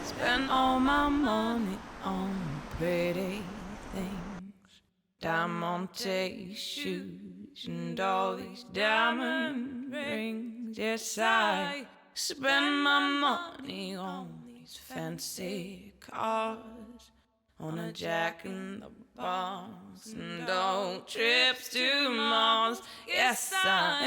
Spend all my money on pretty things, diamante shoes and all these diamond rings. Yes, I spend my money on these fancy cars, on a Jack in the Box and old trips to Mars. Yes, I.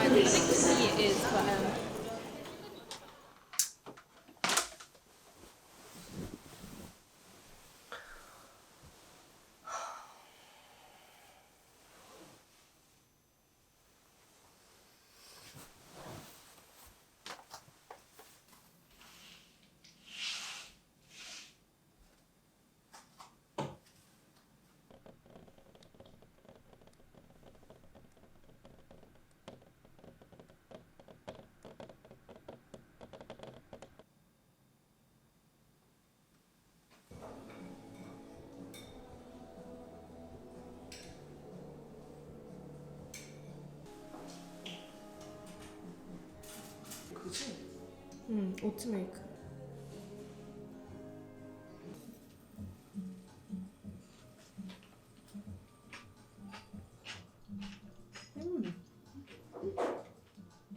I think for me it is, but 그지? 오트 메이크.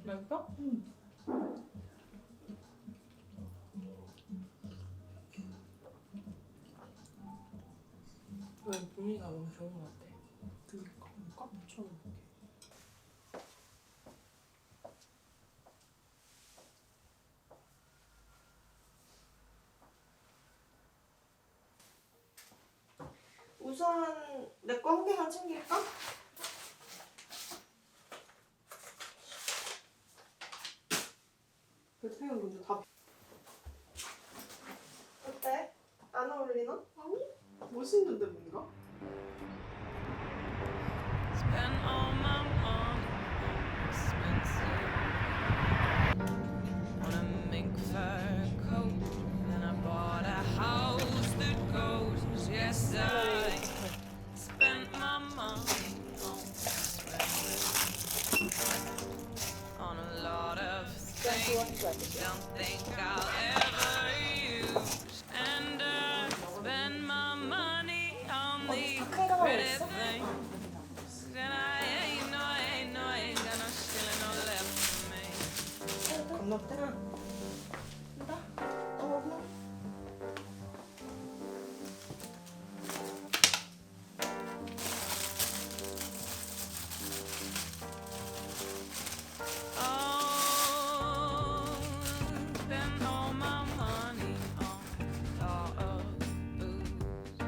맛있어? 왜 분위기가 너무 좋은 것 같아. 그니까 꽉 붙여놓을게. 우선 내 거 한 개만 챙길까? 배트맨 먼저 다. 어때? 안 어울리나? 아니? 멋있는데 뭔가? Spend all my money on expensive, on a mink fur coat, and I bought a house that goes. Yes, I spent my money on expensive, on a lot of things. Don't think I'll ever use, and I spend my money on these pretty things. And I ain't got no shilling no left for me. 겁먹더라. 나? 먹어. Oh, spend all my money on all of booze,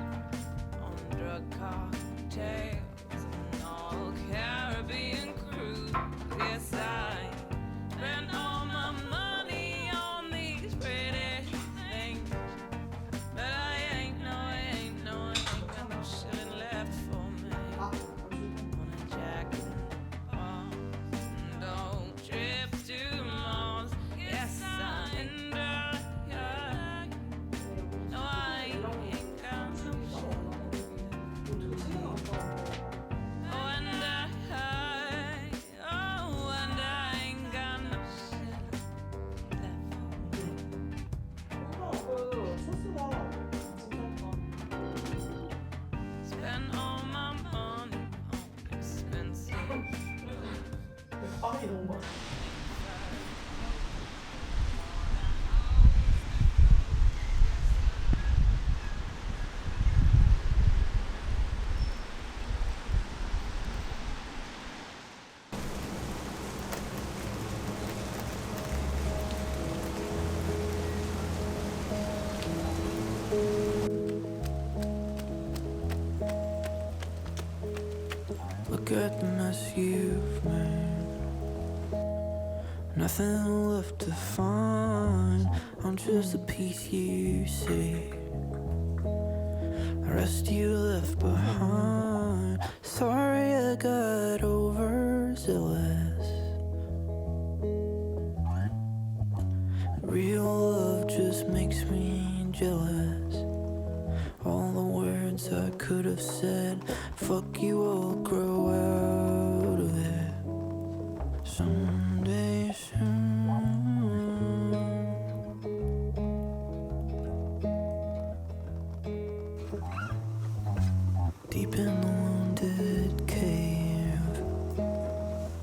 on drug cocktails and all Caribbean cruise. Yes, I spend all my money on these pretty things, but I ain't got no shilling left for me. On a Jack in the Box and old trips to Mars. Yes, and no, I ain't got no shilling. Oh, and I ain't got no shilling left for me. 그 소스가 진짜 Spend all my money on expensive. 빵이 너무 맛있어. Look at the mess you've made. Nothing left to find. I'm just a piece you see. The rest you left behind. Sorry I got overzealous. Fuck you, will grow out of it someday soon. Deep in the wounded cave,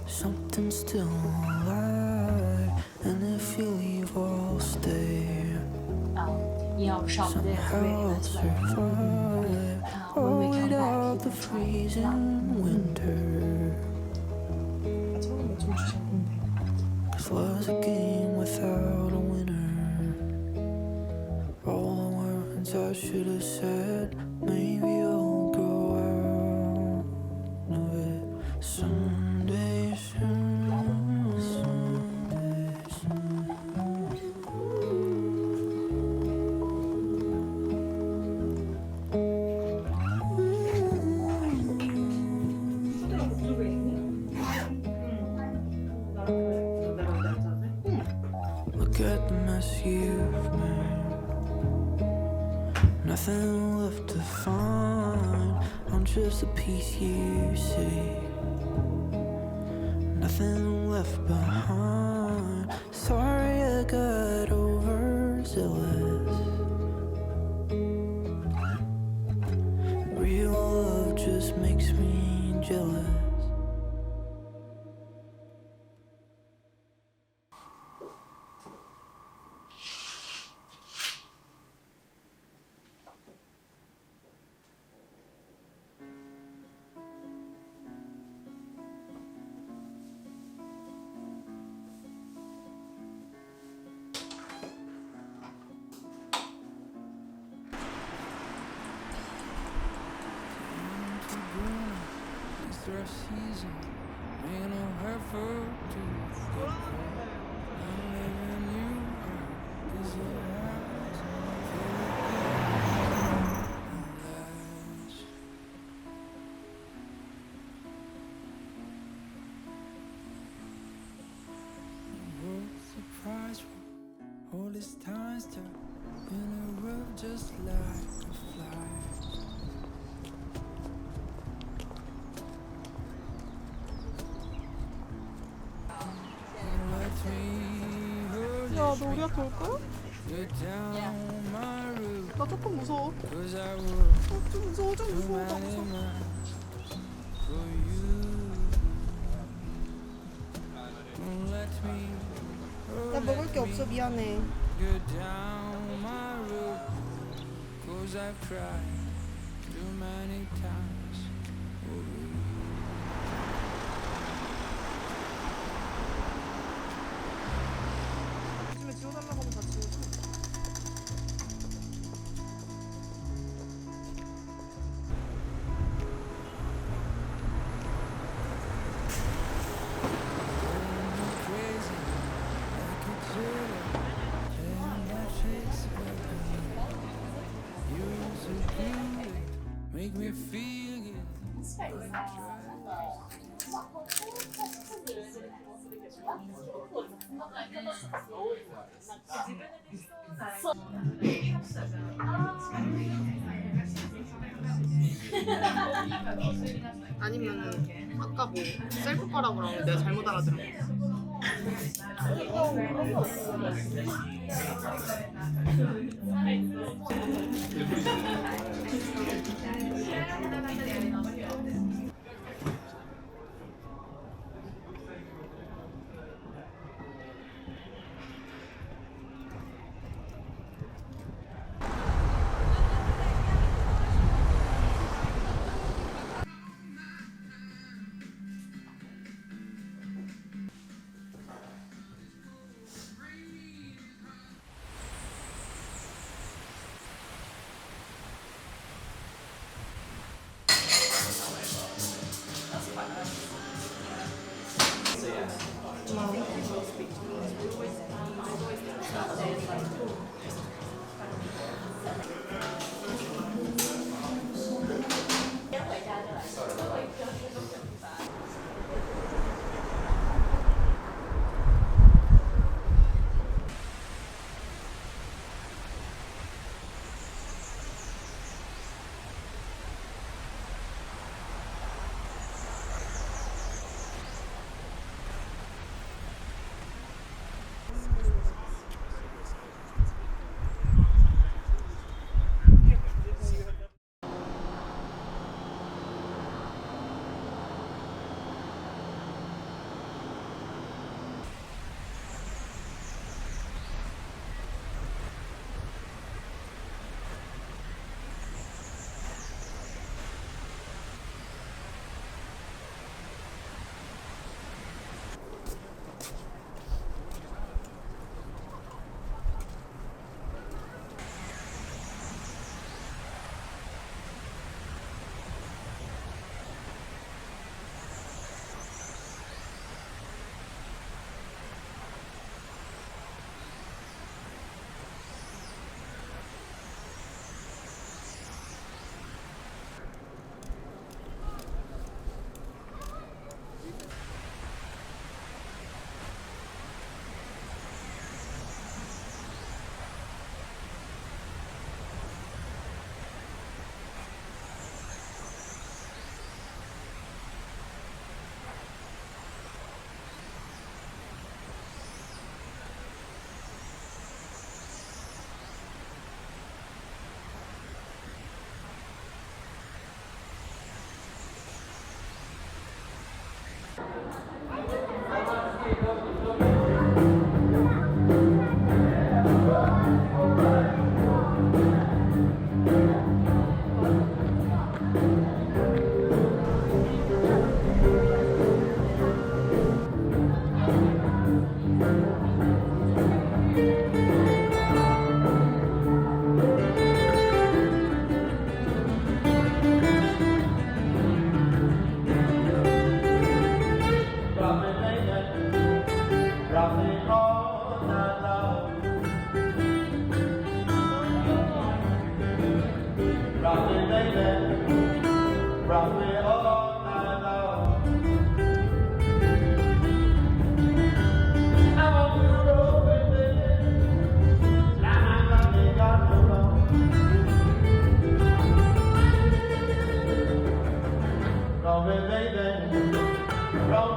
something's still alive, and if you leave, I'll stay. 你要少的 Somehow I'll survive. Oh, without the freezing winter. Cause was a game without a winner. All the words I should have said, maybe I'll grow out of it someday soon. Someday soon. Look at the mess you've made. Nothing left to find. I'm just a piece you see. Nothing left behind. Sorry I got overzealous. Real love just makes me jealous. Season, ain't no hurt for to get I'm living you is your house. What surprise all this time stuck in a rough just like a fly. 야, 너 우리한테 올 거야? 나 조금 무서워. 좀 무서워, 좀 무서워. 나 무서워. 나 먹을 게 없어, 미안해. 요즘에 지워달라고 하면 다 지워줘. Make me feel it. 아니면은 아까 뭐 셀프 거라고 그러는데 내가 잘못 알아들은 거.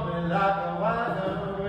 me like a wino.